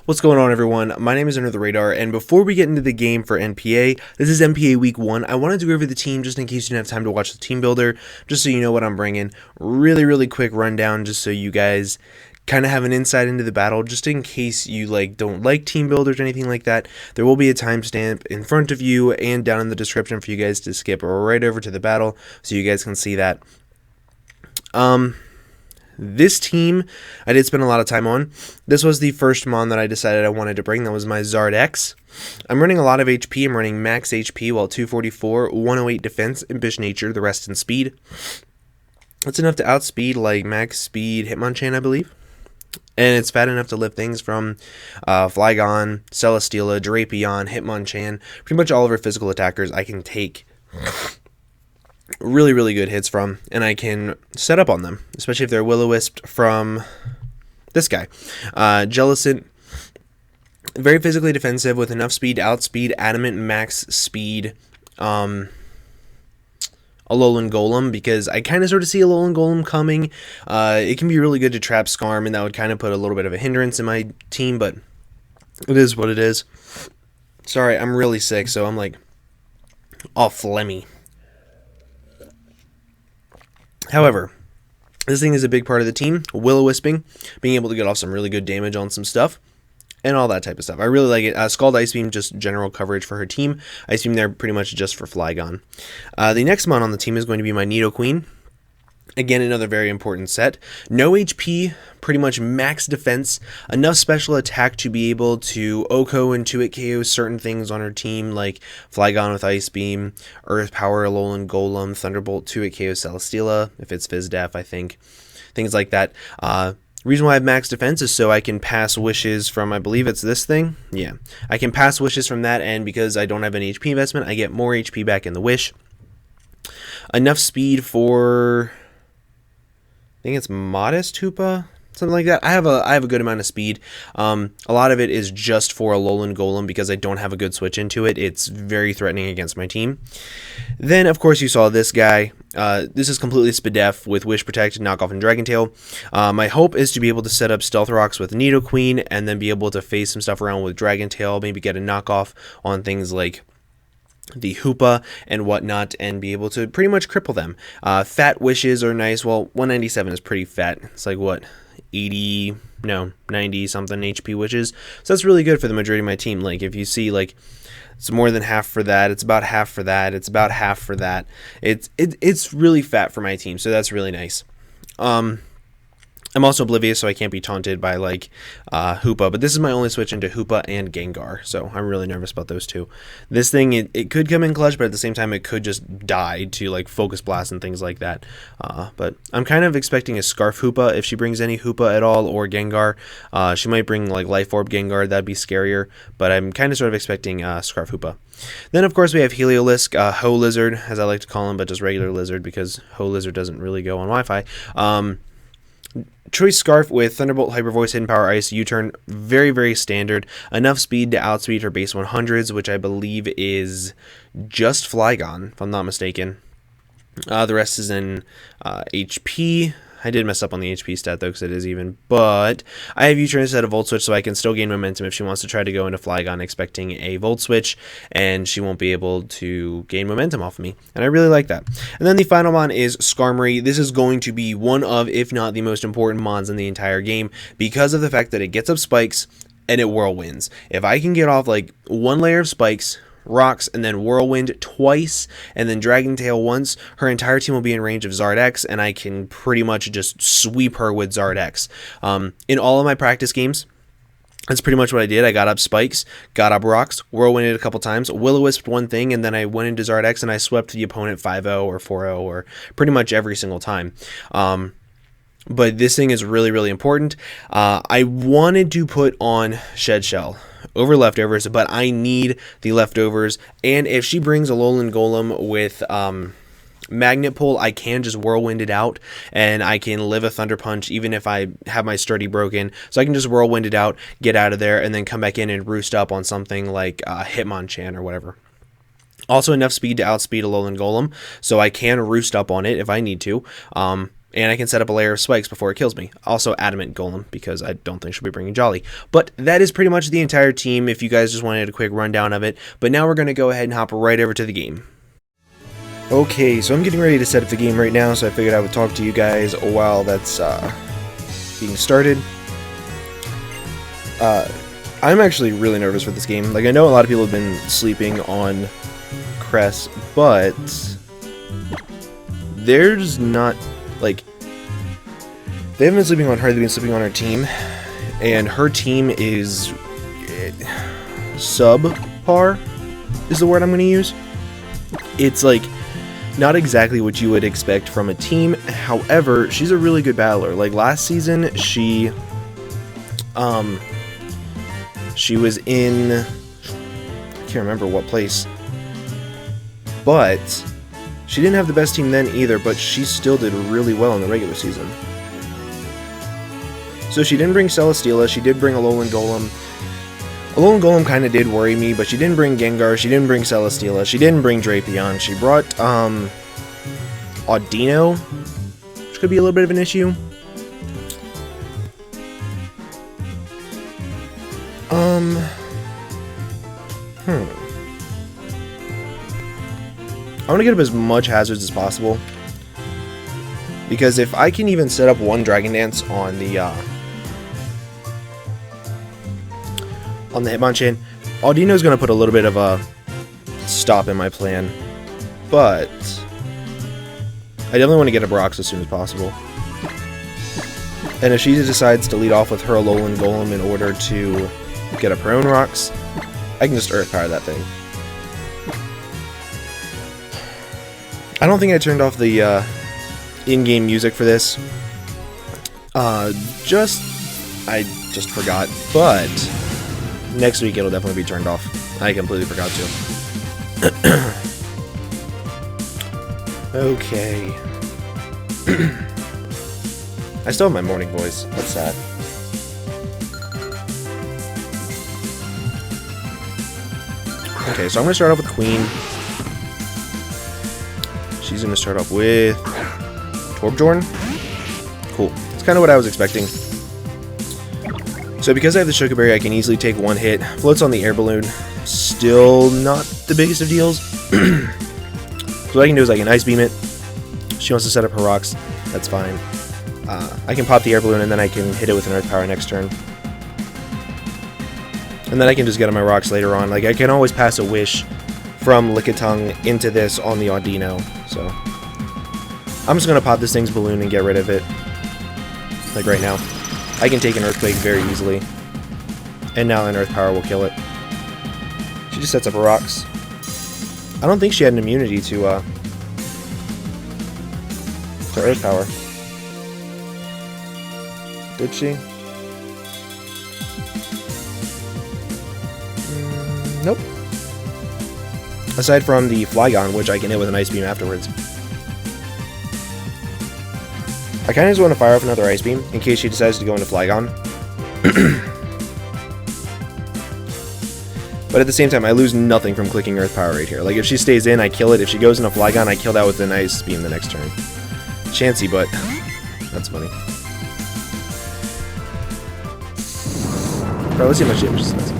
What's going on, everyone? My name is Under the Radar, and before we get into the game for NPA, this is NPA Week 1. I wanted to go over the team just in case you didn't have time to watch the team builder, just so you know what I'm bringing. Really quick rundown just so you guys kind of have an insight into the battle, just in case you don't like team builders or anything like that. There will be a timestamp in front of you and down in the description for you guys to skip right over to the battle so you guys can see that. This team, I did spend a lot of time on. This was the first mon that I decided I wanted to bring. That was my Zard X. I'm running a lot of HP. I'm running max HP while 244, 108 defense, impish nature, the rest in speed. That's enough to outspeed like max speed Hitmonchan, I believe. And it's fat enough to lift things from Flygon, Celesteela, Drapion, Hitmonchan. Pretty much all of our physical attackers I can take really good hits from, and I can set up on them, especially if they're Will-O-Wisped from this guy. Jellicent, very physically defensive with enough speed to outspeed Adamant max speed Alolan Golem, because I kind of sort of see Alolan Golem coming. It can be really good to trap Skarm, and that would kind of put a little bit of a hindrance in my team, but it is what it is. Sorry, I'm really sick, so I'm like all phlegmy. However, this thing is a big part of the team. Will-O-Wisping, being able to get off some really good damage on some stuff, and all that type of stuff. I really like it. Scald Ice Beam, just general coverage for her team. Ice Beam there pretty much just for Flygon. The next mon on the team is going to be my Nidoqueen. Again, another very important set. No HP, pretty much max defense, enough special attack to be able to OHKO and 2-hit KO certain things on her team, like Flygon with Ice Beam, Earth Power, Alolan Golem, Thunderbolt, 2-hit KO Celesteela, if it's Fizz Def, I think. Things like that. Reason why I have max defense is so I can pass wishes from, I believe it's this thing. Yeah, I can pass wishes from that, and because I don't have any HP investment, I get more HP back in the wish. Enough speed for, I think it's Modest Hoopa, something like that. I have a good amount of speed. A lot of it is just for Alolan Golem because I don't have a good switch into it. It's very threatening against my team. Then, of course, you saw this guy. This is completely Spadef with Wish Protect, Knockoff, and Dragon Tail. My hope is to be able to set up Stealth Rocks with Nidoqueen and then be able to phase some stuff around with Dragon Tail, maybe get a knockoff on things like the Hoopa and whatnot, and be able to pretty much cripple them. Fat wishes are nice. Well, 197 is pretty fat. It's like, what, 90 something HP wishes. So that's really good for the majority of my team. Like, if you see, like, it's more than half for that, it's about half for that, it's about half for that. It's really fat for my team, so that's really nice. I'm also oblivious, so I can't be taunted by, like, Hoopa. But this is my only switch into Hoopa and Gengar, so I'm really nervous about those two. This thing, it could come in clutch, but at the same time, it could just die to, like, Focus Blast and things like that. But I'm kind of expecting a Scarf Hoopa if she brings any Hoopa at all, or Gengar. She might bring, like, Life Orb Gengar. That'd be scarier. But I'm kind of sort of expecting Scarf Hoopa. Then, of course, we have Heliolisk, Ho Lizard, as I like to call him, but just regular Lizard, because Ho Lizard doesn't really go on Wi-Fi. Choice Scarf with Thunderbolt, Hyper Voice, Hidden Power, Ice, U-Turn, very standard. Enough speed to outspeed her base 100s, which I believe is just Flygon, if I'm not mistaken. The rest is in HP. I did mess up on the HP stat, though, because it is even. But I have U-Turn instead of Volt Switch, so I can still gain momentum if she wants to try to go into Flygon expecting a Volt Switch, and she won't be able to gain momentum off of me. And I really like that. And then the final mon is Skarmory. This is going to be one of, if not the most important mons in the entire game, because of the fact that it gets up spikes and it whirlwinds. If I can get off, like, one layer of spikes, rocks, and then Whirlwind twice, and then Dragon Tail once, her entire team will be in range of Zard X, and I can pretty much just sweep her with Zard X. In all of my practice games, that's pretty much what I did. I got up spikes, got up rocks, Whirlwinded a couple times, Will-O-Wisped one thing, and then I went into Zard X and I swept the opponent 5-0 or 4-0 or pretty much every single time. But this thing is really important. I wanted to put on Shed Shell over leftovers, but I need the leftovers, and if she brings a Alolan Golem with Magnet Pull, I can just Whirlwind it out, and I can live a Thunder Punch even if I have my Sturdy broken, so I can just Whirlwind it out, get out of there, and then come back in and roost up on something like Hitmonchan or whatever. Also enough speed to outspeed a Alolan Golem, so I can roost up on it if I need to. And I can set up a layer of spikes before it kills me. Also Adamant Golem, because I don't think she'll be bringing Jolly. But that is pretty much the entire team, if you guys just wanted a quick rundown of it. But now we're going to go ahead and hop right over to the game. Okay, so I'm getting ready to set up the game right now, so I figured I would talk to you guys while that's being started. I'm actually really nervous for this game. Like, I know a lot of people have been sleeping on Kres, but there's not... Like, they haven't been sleeping on her, they've been sleeping on her team, and her team is subpar, is the word I'm going to use. It's, like, not exactly what you would expect from a team. However, she's a really good battler. Like, last season, she was in, I can't remember what place, but she didn't have the best team then either, but she still did really well in the regular season. So she didn't bring Celesteela, she did bring Alolan Golem. Alolan Golem kind of did worry me, but she didn't bring Gengar, she didn't bring Celesteela, she didn't bring Drapion. She brought Audino, which could be a little bit of an issue. I want to get up as much hazards as possible, because if I can even set up one Dragon Dance on the Hitmonchan, Audino's going to put a little bit of a stop in my plan, but I definitely want to get up rocks as soon as possible. And if she decides to lead off with her Alolan Golem in order to get up her own rocks, I can just Earth Power that thing. I don't think I turned off the in-game music for this. I just forgot, but next week it'll definitely be turned off. I completely forgot to. Okay. I still have my morning voice. That's sad. Okay, so I'm going to start off with Queen. She's going to start off with Torbjorn. Cool. That's kind of what I was expecting. So because I have the Sugar Berry, I can easily take one hit. Floats on the air balloon. Still not the biggest of deals. So what I can do is I can Ice Beam it. She wants to set up her rocks. That's fine. I can pop the air balloon and then I can hit it with an Earth Power next turn. And then I can just get on my rocks later on. Like, I can always pass a Wish from Lickitung into this on the Audino. So I'm just going to pop this thing's balloon and get rid of it. Like right now. I can take an Earthquake very easily. And now an Earth Power will kill it. She just sets up her rocks. I don't think she had an immunity to Earth Power. Did she? Nope. Aside from the Flygon, which I can hit with an Ice Beam afterwards. I kind of just want to fire off another Ice Beam in case she decides to go into Flygon. But at the same time, I lose nothing from clicking Earth Power right here. Like, if she stays in, I kill it. If she goes into Flygon, I kill that with an Ice Beam the next turn. Chancy, but that's funny. Alright, let's see how much damage this does.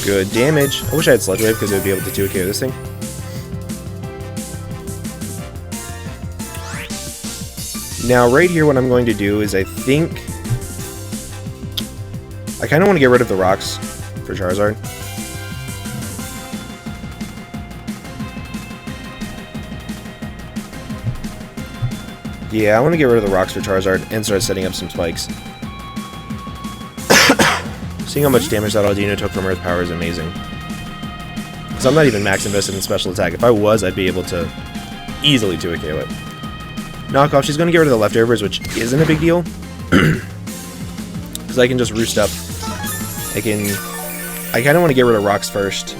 Good damage. I wish I had Sludge Wave because it would be able to 2KO this thing. Now, right here, what I'm going to do is I think I kind of want to get rid of the rocks for Charizard. Yeah, I want to get rid of the rocks for Charizard and start setting up some spikes. Seeing how much damage that Audino took from Earth Power is amazing. Because I'm not even max invested in special attack. If I was, I'd be able to easily 2KO it. Knockoff, she's going to get rid of the leftovers, which isn't a big deal. Because I can just roost up. I kind of want to get rid of rocks first.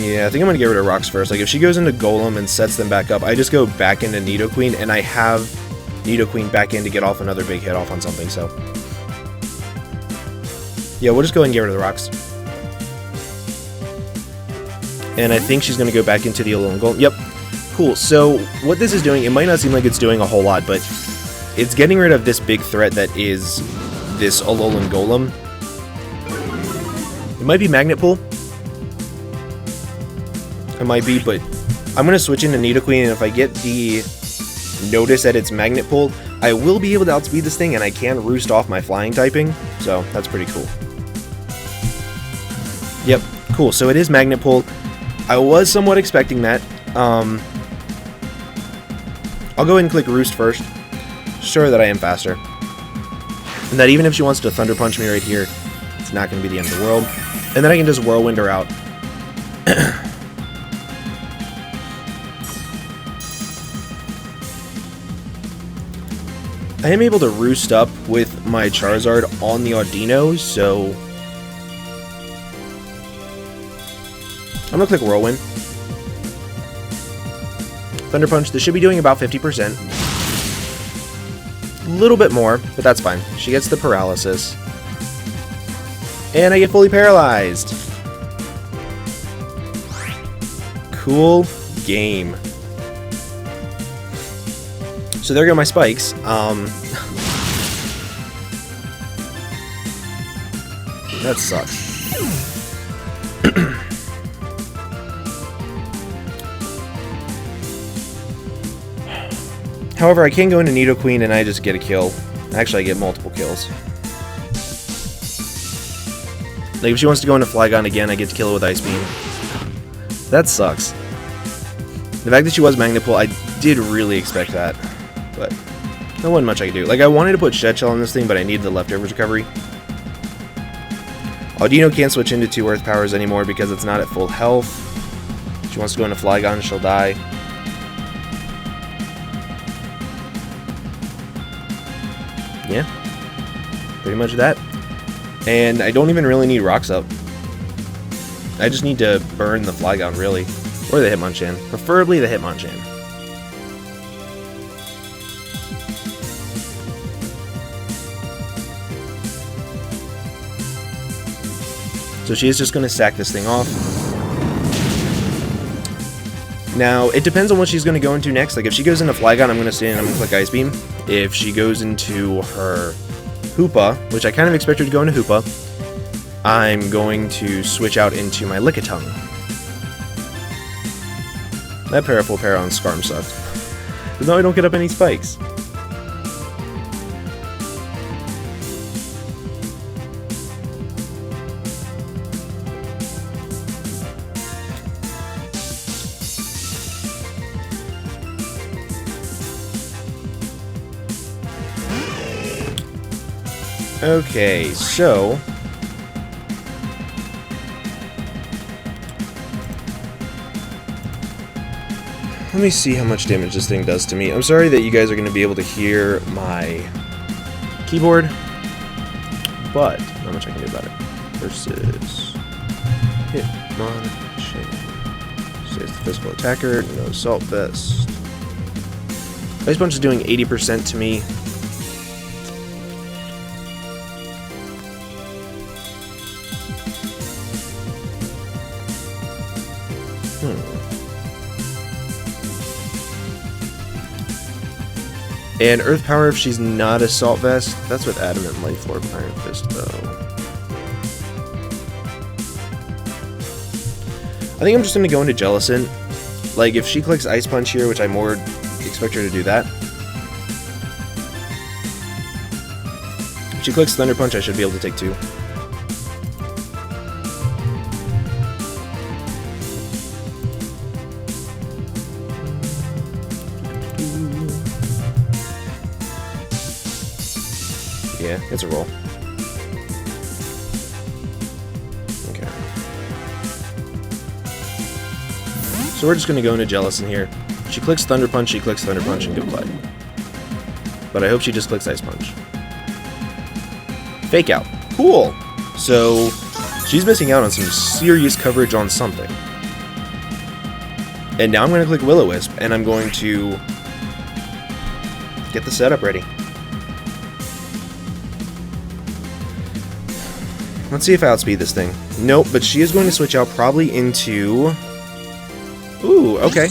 Yeah, I think I'm going to get rid of rocks first. Like, if she goes into Golem and sets them back up, I just go back into Nidoqueen, and I have Nidoqueen back in to get off another big hit off on something, so. Yeah, we'll just go ahead and get rid of the rocks. And I think she's going to go back into the Alolan Golem. Yep. Cool. So what this is doing, it might not seem like it's doing a whole lot, but it's getting rid of this big threat that is this Alolan Golem. It might be Magnet Pull. It might be, but I'm going to switch into Nidoqueen, and if I get the notice that it's Magnet Pull, I will be able to outspeed this thing, and I can roost off my flying typing, so that's pretty cool. Yep, cool. So it is Magnet Pull. I was somewhat expecting that. I'll go ahead and click Roost first. Sure that I am faster. And that even if she wants to Thunder Punch me right here, it's not going to be the end of the world. And then I can just Whirlwind her out. I am able to Roost up with my Charizard on the Audino, so I'm going to click Whirlwind. Thunder Punch, this should be doing about 50%. A little bit more, but that's fine. She gets the paralysis. And I get fully paralyzed. Cool game. So there go my spikes. That sucks. However, I can go into Nidoqueen and I just get a kill. Actually, I get multiple kills. Like, if she wants to go into Flygon again, I get to kill her with Ice Beam. That sucks. The fact that she was Magnet Pull, I did really expect that. But there wasn't much I could do. Like, I wanted to put Shed Shell on this thing, but I needed the Leftovers recovery. Audino can't switch into 2 Earth Powers anymore because it's not at full health. If she wants to go into Flygon, she'll die. Yeah, pretty much that. And I don't even really need Rocks Up. I just need to burn the Flygon, really. Or the Hitmonchan. Preferably the Hitmonchan. So she is just going to sack this thing off. Now, it depends on what she's going to go into next. Like, if she goes into Flygon, I'm going to stay and I'm going to click Ice Beam. If she goes into her Hoopa, which I kind of expect her to go into Hoopa, I'm going to switch out into my Lickitung. That Parafull Para on Skarm sucked. But now I don't get up any spikes. Okay, so let me see how much damage this thing does to me. I'm sorry that you guys are going to be able to hear my keyboard, but not much I can do about it. Versus Hitmonchan. Saves the physical attacker, no Assault Vest. Ice Punch is doing 80% to me. And Earth Power if she's not Assault Vest. That's with Adamant Life Orb, Iron Fist, though. I think I'm just going to go into Jellicent. Like, if she clicks Ice Punch here, which I more expect her to do that. If she clicks Thunder Punch, I should be able to take 2. Yeah, it's a roll. Okay. So we're just going to go into Jellicent here. She clicks Thunder Punch, she clicks Thunder Punch, and goodbye. But I hope she just clicks Ice Punch. Fake Out. Cool! So, she's missing out on some serious coverage on something. And now I'm going to click Will-O-Wisp, and I'm going to get the setup ready. Let's see if I outspeed this thing. Nope, but she is going to switch out probably into Ooh, okay.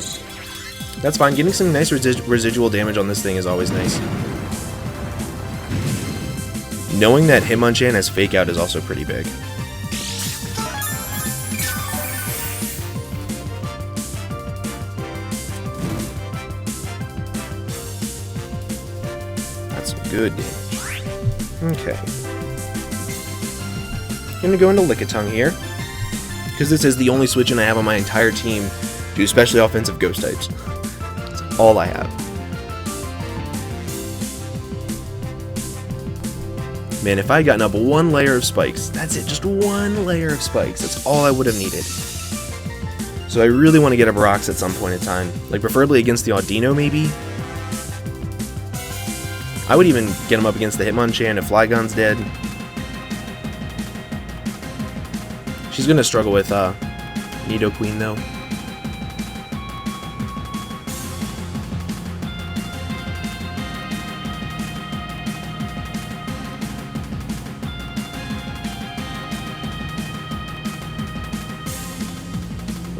That's fine. Getting some nice residual damage on this thing is always nice. Knowing that Hitmonchan has Fake Out is also pretty big. That's some good damage. Okay. Gonna go into Lickitung here, because this is the only switch-in I have on my entire team to especially offensive ghost types. That's all I have. Man, if I had gotten up one layer of spikes, that's it, just one layer of spikes, that's all I would have needed. So I really want to get up rocks at some point in time, like preferably against the Audino maybe. I would even get him up against the Hitmonchan if Flygon's dead. She's going to struggle with Nidoqueen though.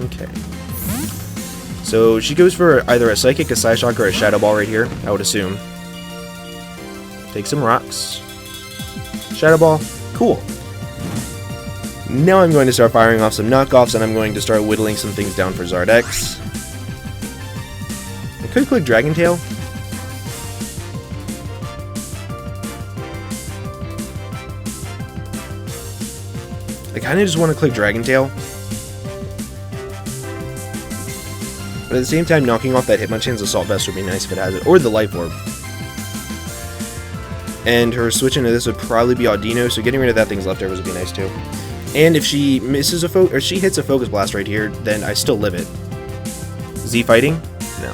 Okay. So she goes for either a Psychic, a Psyshock, or a Shadow Ball right here, I would assume. Take some rocks. Shadow Ball. Cool. Now I'm going to start firing off some knockoffs, and I'm going to start whittling some things down for Zardex. I could click Dragon Tail. I kind of just want to click Dragon Tail. But at the same time, knocking off that Hitmonchan's Assault Vest would be nice if it has it. Or the Life Orb. And her switch into this would probably be Audino, so getting rid of that thing's leftovers would be nice too. And if she misses a or she hits a Focus Blast right here, then I still live it. Z fighting? No.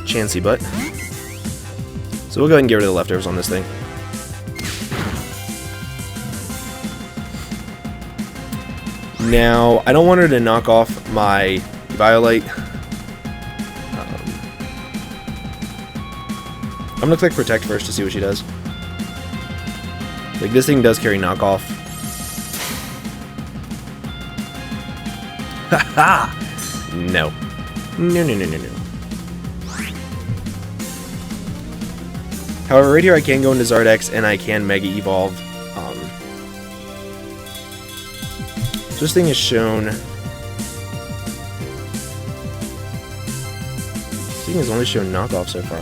Chansey butt. So we'll go ahead and get rid of the leftovers on this thing. Now, I don't want her to knock off my Violite. I'm gonna click Protect first to see what she does. Like, this thing does carry knockoff. Haha! No. No, no, no, no, no. However, right here I can go into Zardex and I can Mega Evolve. So this thing is shown. This thing has only shown knockoff so far.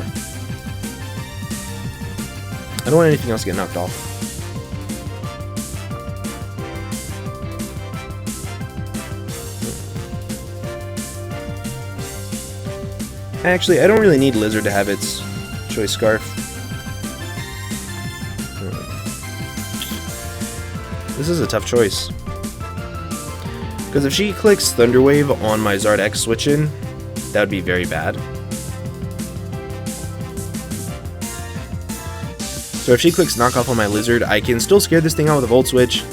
I don't want anything else to get knocked off. Actually, I don't really need Lizard to have its Choice Scarf. This is a tough choice. Because if she clicks Thunder Wave on my Zardex switch-in, that would be very bad. So if she clicks Knockoff on my Lizard, I can still scare this thing out with a Volt Switch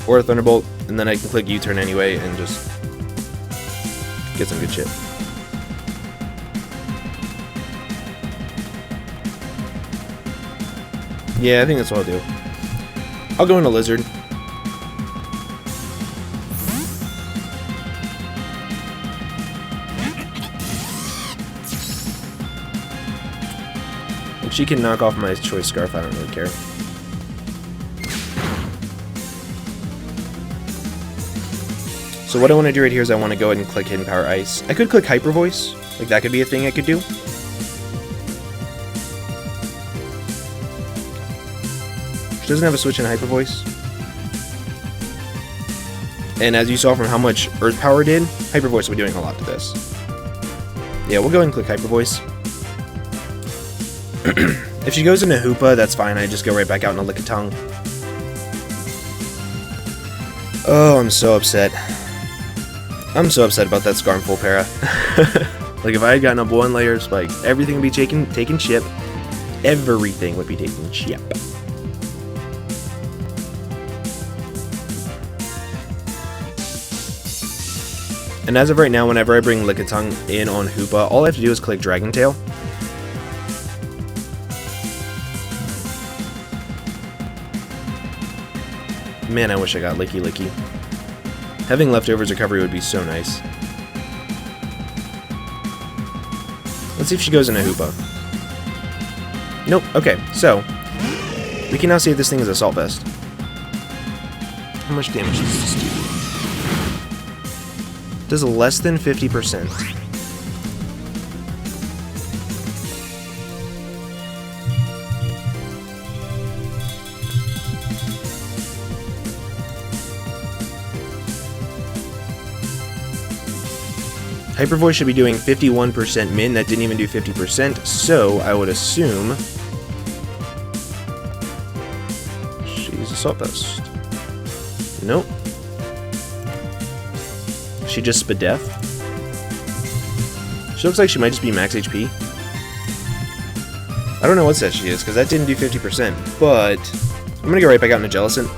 or a Thunderbolt, and then I can click U-turn anyway and just get some good shit. Yeah, I think that's what I'll do. I'll go into Lizard. If she can knock off my Choice Scarf, I don't really care. So what I want to do right here is I want to go ahead and click Hidden Power Ice. I could click Hyper Voice. Like, that could be a thing I could do. She doesn't have a switch in Hyper Voice. And as you saw from how much Earth Power did, Hyper Voice will be doing a lot to this. Yeah, we'll go ahead and click Hyper Voice. If she goes into Hoopa, that's fine. I just go right back out into Lickitung. Oh, I'm so upset. I'm so upset about that Skarm full para. Like, if I had gotten up one layer of spikes, everything would be taken chip. Everything would be taken chip. And as of right now, whenever I bring Lickitung in on Hoopa, all I have to do is click Dragon Tail. Man, I wish I got Licky. Having leftovers recovery would be so nice. Let's see if she goes into Hoopa. Nope. Okay, so we can now see if this thing is Assault Vest. How much damage does this do? Does less than 50%. Hyper Voice should be doing 51% min. That didn't even do 50%, so I would assume she's Assault Vest. Nope. She just Spadef. She looks like she might just be max HP. I don't know what set she is, because that didn't do 50%, but I'm going to go right back out into Jellicent.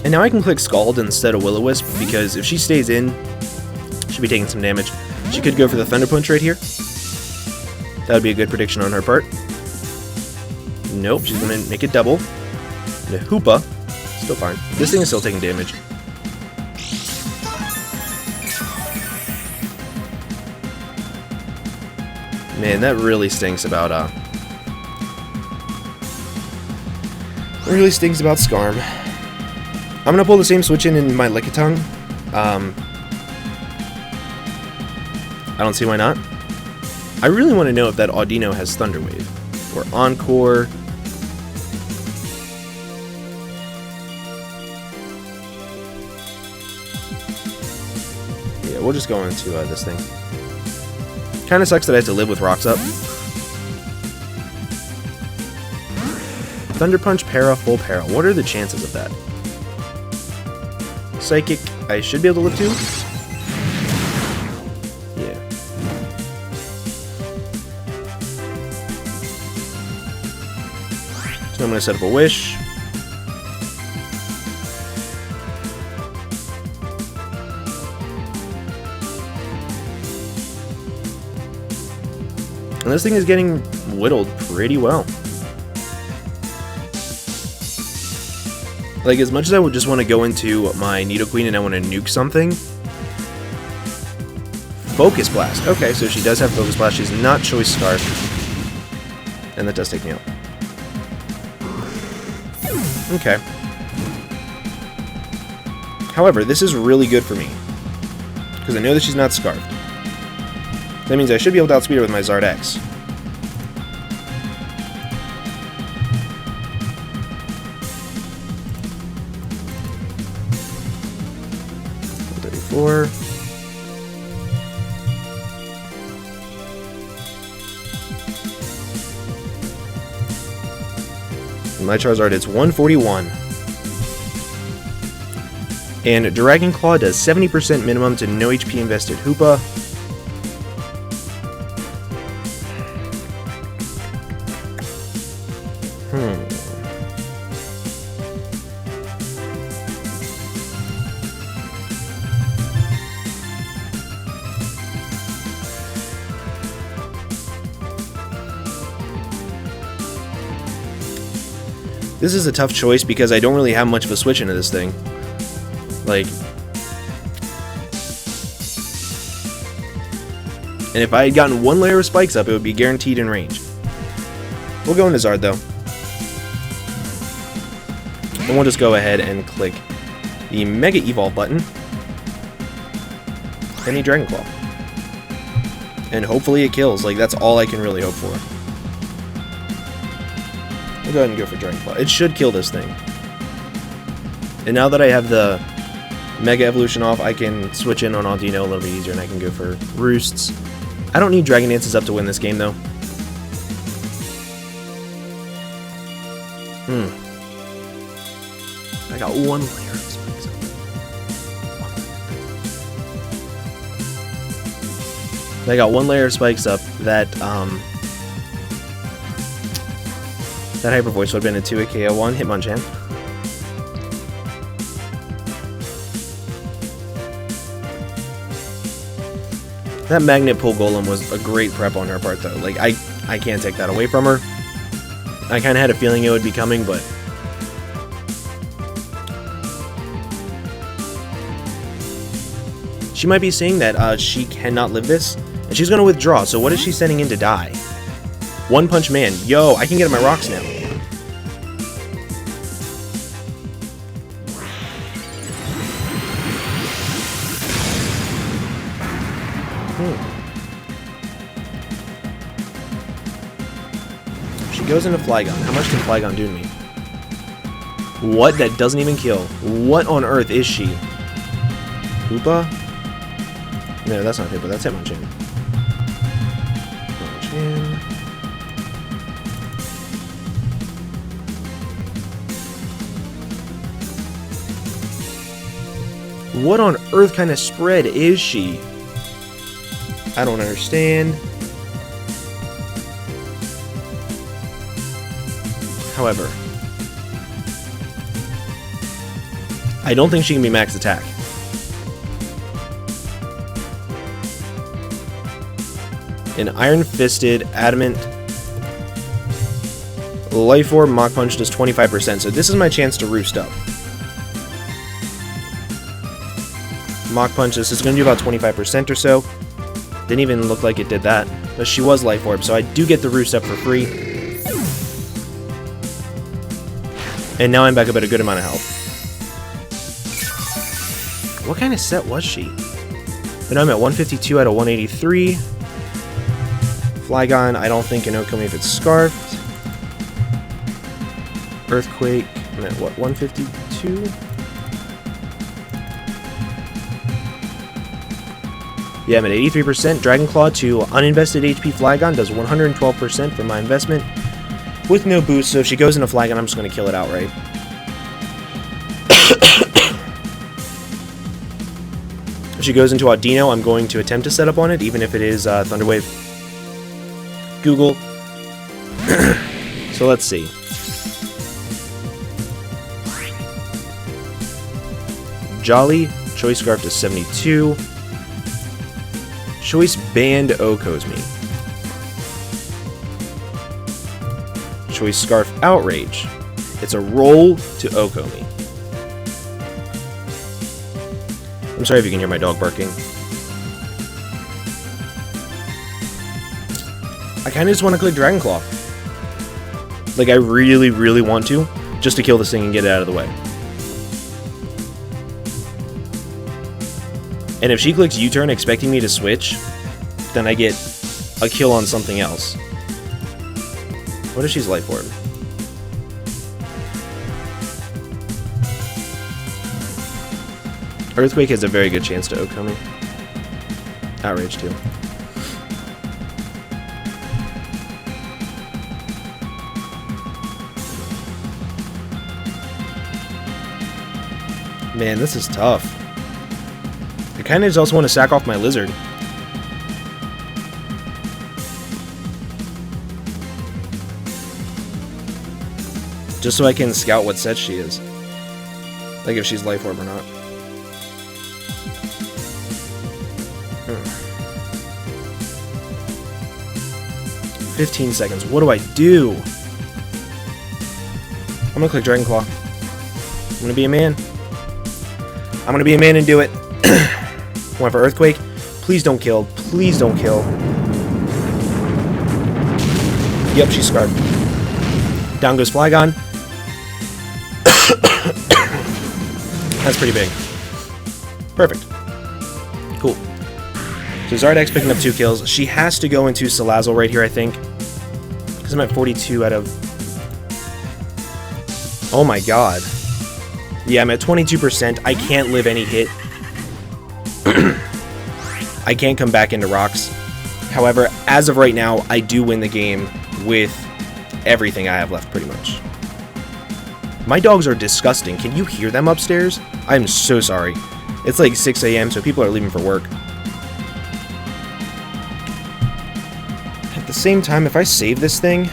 And now I can click Scald instead of Will-O-Wisp, because if she stays in, she'll be taking some damage. She could go for the Thunder Punch right here. That would be a good prediction on her part. Nope, she's going to make it double. The Hoopa, still fine. This thing is still taking damage. Man, that really stinks about Skarm. I'm gonna pull the same switch in my Lickitung. I don't see why not. I really want to know if that Audino has Thunder Wave or Encore. Yeah, we'll just go into this thing. Kind of sucks that I have to live with rocks up. Thunder Punch, Para, full Para. What are the chances of that? Psychic, I should be able to live too. Yeah. So I'm going to set up a Wish. And this thing is getting whittled pretty well. Like, as much as I would just want to go into my Nidoqueen and I want to nuke something. Focus Blast. Okay, so she does have Focus Blast. She's not Choice Scarf. And that does take me out. Okay. However, this is really good for me. Because I know that she's not Scarfed. That means I should be able to outspeed her with my Zard X. My Charizard is 141. And Dragon Claw does 70% minimum to no HP invested Hoopa. This is a tough choice because I don't really have much of a switch into this thing. Like, and if I had gotten one layer of spikes up, it would be guaranteed in range. We'll go into Zard though. And we'll just go ahead and click the Mega Evolve button. And a Dragon Claw. And hopefully it kills. Like, that's all I can really hope for. We'll go ahead and go for Dragon Claw. It should kill this thing. And now that I have the Mega Evolution off, I can switch in on Audino a little bit easier, and I can go for Roosts. I don't need Dragon Dances up to win this game, though. I got one layer of spikes up. I got one layer of spikes up that, that Hyper Voice would have been a 2 KO1 Hitmonchan. That Magnet Pull Golem was a great prep on her part, though. Like, I can't take that away from her. I kind of had a feeling it would be coming, but She might be saying that she cannot live this, and she's going to withdraw. So what is she sending in to die? One Punch Man. Yo, I can get at my rocks now. She goes into Flygon. How much can Flygon do to me? What? That doesn't even kill. What on earth is she? Hoopa? No, that's not Hoopa. That's Hitmonchan. Hitmonchan. What on earth kind of spread is she? I don't understand. However, I don't think she can be max attack. An Iron Fisted, Adamant, Life Orb, Mach Punch does 25%, so this is my chance to roost up. Mach Punch, this is going to do about 25% or so. Didn't even look like it did that. But she was Life Orb, so I do get the roost up for free. And now I'm back up at a good amount of health. What kind of set was she? Then I'm at 152 out of 183. Flygon, I don't think can outcome me if it's Scarfed. Earthquake, I'm at what, 152? Yeah, I'm at 83%. Dragon Claw to uninvested HP Flygon does 112% for my investment with no boost, so if she goes into Flygon, I'm just going to kill it outright. If she goes into Audino, I'm going to attempt to set up on it, even if it is Thunder Wave. Google. So let's see. Jolly, Choice Scarf to 72. Choice Band Okos me. Choice Scarf Outrage. It's a roll to Oko me. I'm sorry if you can hear my dog barking. I kind of just want to click Dragon Claw. Like, I really, really want to, just to kill this thing and get it out of the way. And if she clicks U-turn expecting me to switch, then I get a kill on something else. What if she's Life Orb? Earthquake has a very good chance to Oko me. Outrage too. Man, this is tough. I kind of just also want to sack off my Lizard. Just so I can scout what set she is. Like if she's Life Orb or not. 15 seconds. What do I do? I'm gonna click Dragon Claw. I'm gonna be a man. I'm gonna be a man and do it. Went for Earthquake. Please don't kill. Please don't kill. Yep, she's scarred. Down goes Flygon. That's pretty big. Perfect. Cool. So Zardex picking up 2 kills. She has to go into Salazzle right here, I think. Because I'm at 42 out of... Oh my god. Yeah, I'm at 22%. I can't live any hit. I can't come back into rocks. However, as of right now, I do win the game with everything I have left, pretty much. My dogs are disgusting. Can you hear them upstairs? I'm so sorry. It's like 6 a.m., so people are leaving for work. At the same time, if I save this thing,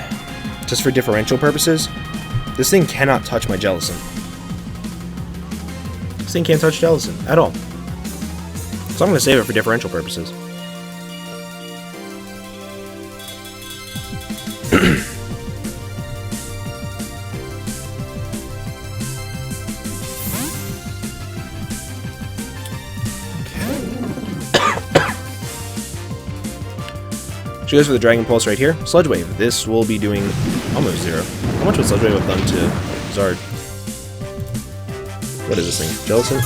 just for differential purposes, this thing cannot touch my Jellicent. This thing can't touch Jellicent at all. So I'm going to save it for differential purposes. She goes for the Dragon Pulse right here. Sludge Wave. This will be doing almost 0. How much would Sludge Wave have done to Zard? What is this thing? Jellicent?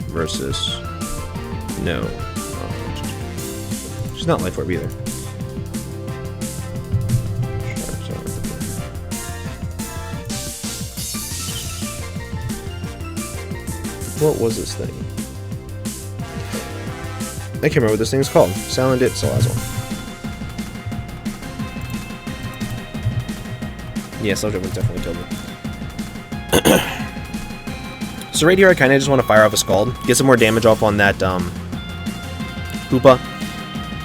Versus... No. She's not Life Orb either. What was this thing? I can't remember what this thing's called. Salandit Salazzle. Yeah, Sludge Wave definitely killed me. So right here, I kind of just want to fire off a Scald, get some more damage off on that Hoopa,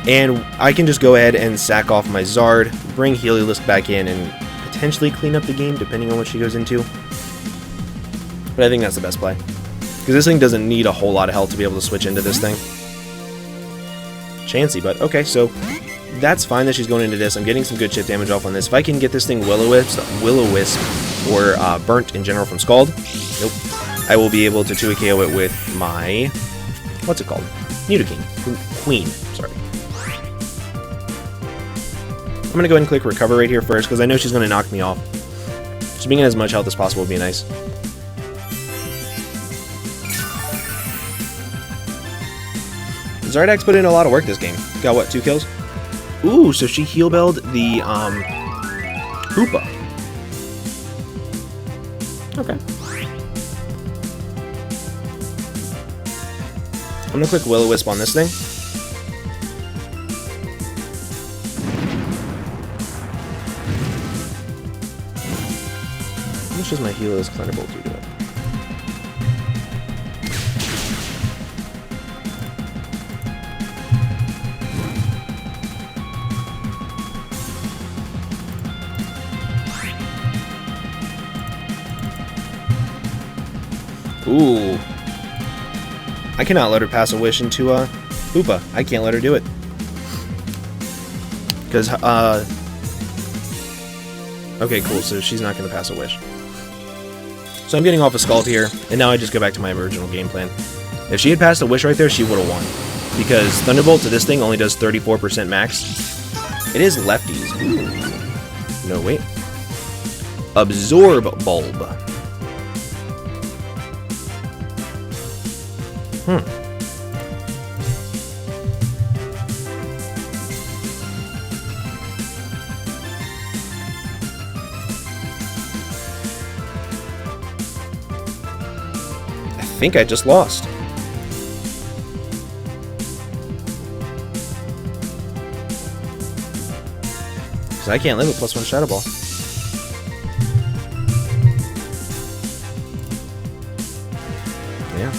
and I can just go ahead and sack off my Zard, bring Heliolisk back in, and potentially clean up the game, depending on what she goes into. But I think that's the best play. Because this thing doesn't need a whole lot of health to be able to switch into this thing. Chancy, but okay, so that's fine that she's going into this. I'm getting some good chip damage off on this. If I can get this thing Will-O-Wisp or Burnt in general from Scald, nope, I will be able to 2 KO it with my, what's it called? Nidoking. Queen, sorry. I'm going to go ahead and click Recover right here first, because I know she's going to knock me off. So being in as much health as possible would be nice. Zardax put in a lot of work this game. Got what, 2 kills? Ooh, so she heal belled the Hoopa. Okay. I'm gonna click Will-O-Wisp on this thing. How much does my Heliolisk Thunderbolt do to it? Ooh. I cannot let her pass a wish into Hoopa. I can't let her do it. Because, okay, cool, so she's not going to pass a wish. So I'm getting off a Scald here, and now I just go back to my original game plan. If she had passed a wish right there, she would have won. Because Thunderbolt to this thing only does 34% max. It is lefties. Ooh. No, wait. Absorb Bulb. I think I just lost. Because I can't live with +1 Shadow Ball. Yeah.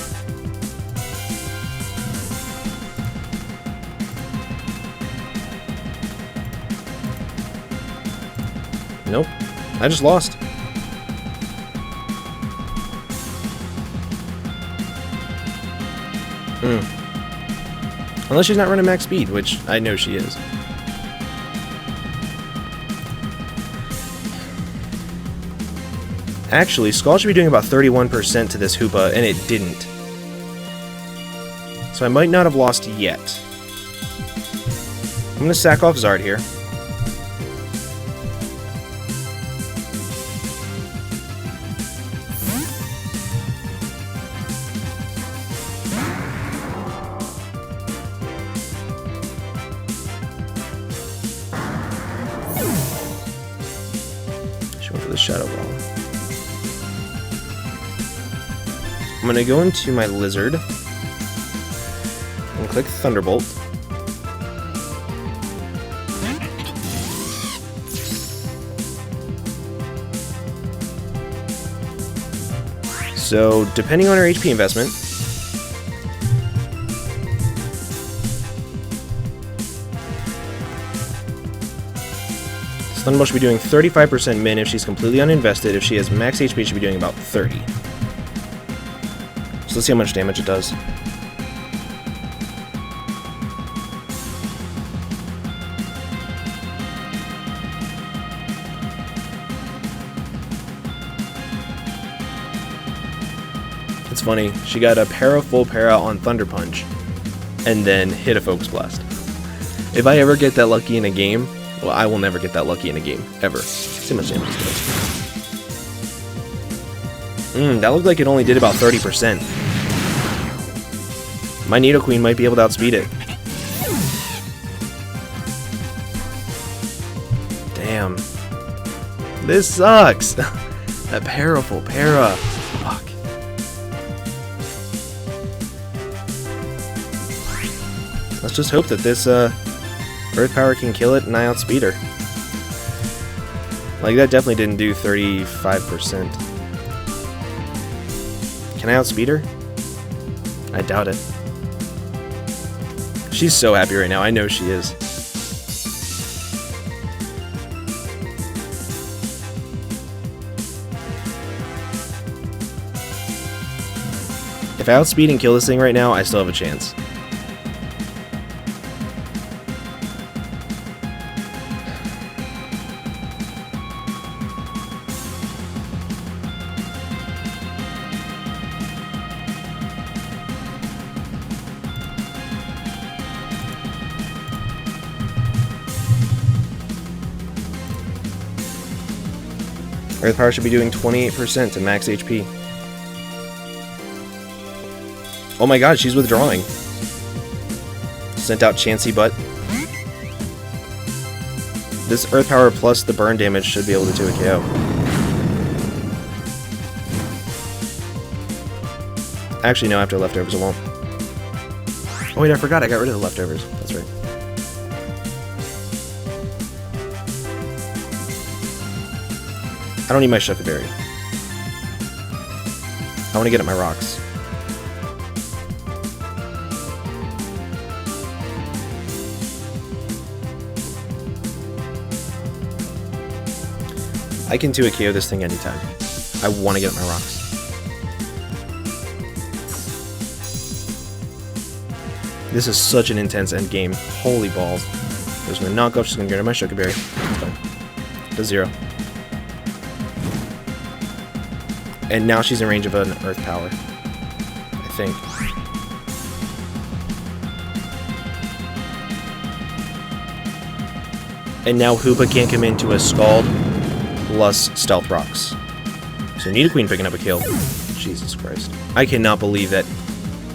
Nope. I just lost. Unless she's not running max speed, which I know she is. Actually, Scald should be doing about 31% to this Hoopa, and it didn't. So I might not have lost yet. I'm going to sack off Zard here. Shadow Ball. I'm going to go into my Lizard and click Thunderbolt. So, depending on her HP investment, Thunderbolt should be doing 35% min if she's completely uninvested. If she has max HP, she should be doing about 30. So let's see how much damage it does. It's funny. She got a para full para on Thunder Punch, and then hit a Focus Blast. If I ever get that lucky in a game, well, I will never get that lucky in a game ever. Too much damage. That looked like it only did about 30%. My Nidoqueen might be able to outspeed it. Damn. This sucks. That powerful para. Fuck. Let's just hope that this Earth Power can kill it and I outspeed her. Like, that definitely didn't do 35%. Can I outspeed her? I doubt it. She's so happy right now. I know she is. If I outspeed and kill this thing right now, I still have a chance. Earth Power should be doing 28% to max HP. Oh my god, she's withdrawing. Sent out Chansey Butt. This Earth Power plus the burn damage should be able to do a KO. Actually, no, after leftovers it won't. Oh wait, I forgot I got rid of the leftovers. That's right. I don't need my Shucker Berry. I want to get at my rocks. I can 2 a KO this thing anytime. I want to get at my rocks. This is such an intense end game. Holy balls. There's no knockoff. She's going to get at my Shucker Berry. To 0. And now she's in range of an Earth Power, I think. And now Hoopa can't come into a Scald plus Stealth Rocks. So Nidoqueen picking up a kill. Jesus Christ. I cannot believe that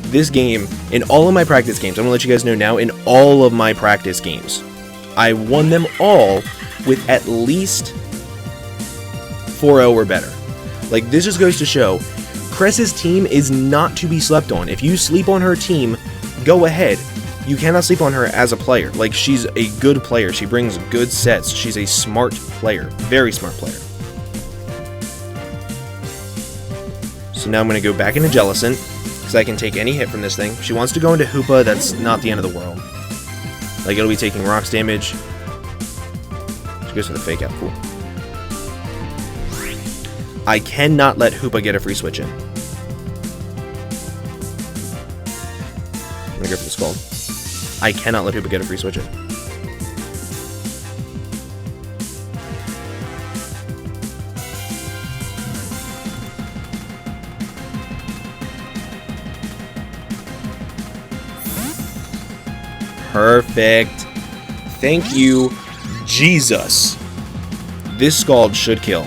this game, in all of my practice games, I'm going to let you guys know now, in all of my practice games, I won them all with at least 4-0 or better. Like, this just goes to show, Kres's team is not to be slept on. If you sleep on her team, go ahead. You cannot sleep on her as a player. Like, she's a good player. She brings good sets. She's a smart player. Very smart player. So now I'm going to go back into Jellicent, because I can take any hit from this thing. If she wants to go into Hoopa, that's not the end of the world. Like, it'll be taking rocks damage. She goes for the fake out. Cool. I cannot let Hoopa get a free switch in. I'm gonna go for the Scald. I cannot let Hoopa get a free switch in. Perfect. Thank you, Jesus. This Scald should kill.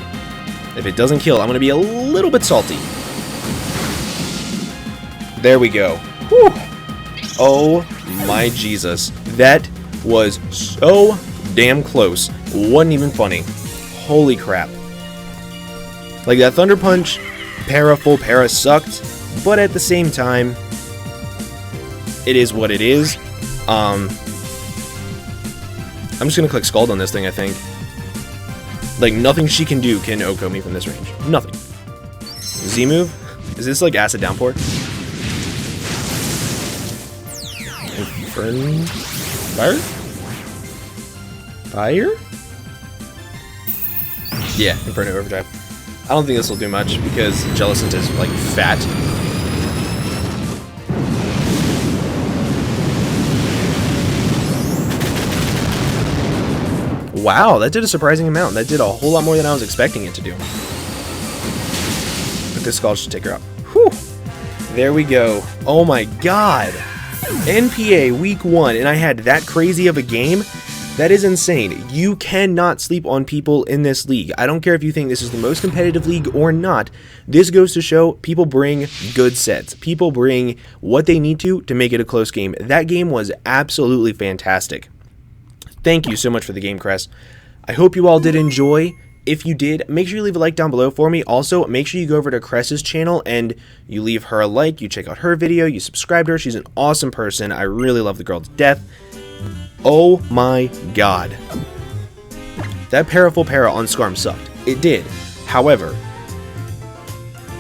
If it doesn't kill, I'm going to be a little bit salty. There we go. Whew. Oh my Jesus. That was so damn close. Wasn't even funny. Holy crap. Like, that Thunder Punch, full para sucked, but at the same time, it is what it is. I'm just going to click Scald on this thing, I think. Like, nothing she can do can OHKO me from this range. Nothing. Z move? Is this like Acid Downpour? Inferno? Fire? Fire? Yeah, Inferno Overdrive. I don't think this will do much because Jellicent is, like, fat. Wow, that did a surprising amount. That did a whole lot more than I was expecting it to do. But this Scald should take her out. Whew. There we go. Oh my god. NPA week 1, and I had that crazy of a game? That is insane. You cannot sleep on people in this league. I don't care if you think this is the most competitive league or not. This goes to show people bring good sets. People bring what they need to make it a close game. That game was absolutely fantastic. Thank you so much for the game, Kres. I hope you all did enjoy. If you did, make sure you leave a like down below for me. Also, make sure you go over to Kres's channel and you leave her a like, you check out her video, you subscribe to her. She's an awesome person. I really love the girl to death. Oh my god. That Paraful Para on Skarm sucked. It did. However,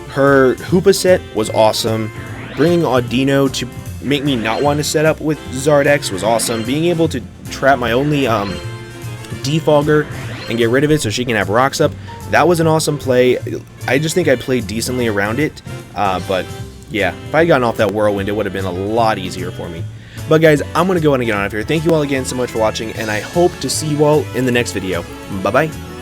her Hoopa set was awesome. Bringing Audino to make me not want to set up with Zardex was awesome. Being able to trap my only Defogger and get rid of it so she can have rocks up, that was an awesome play. I just think I played decently around it. But yeah, if I had gotten off that Whirlwind, it would have been a lot easier for me. But guys, I'm going to go on and get on out of here. Thank you all again so much for watching, and I hope to see you all in the next video. Bye-bye.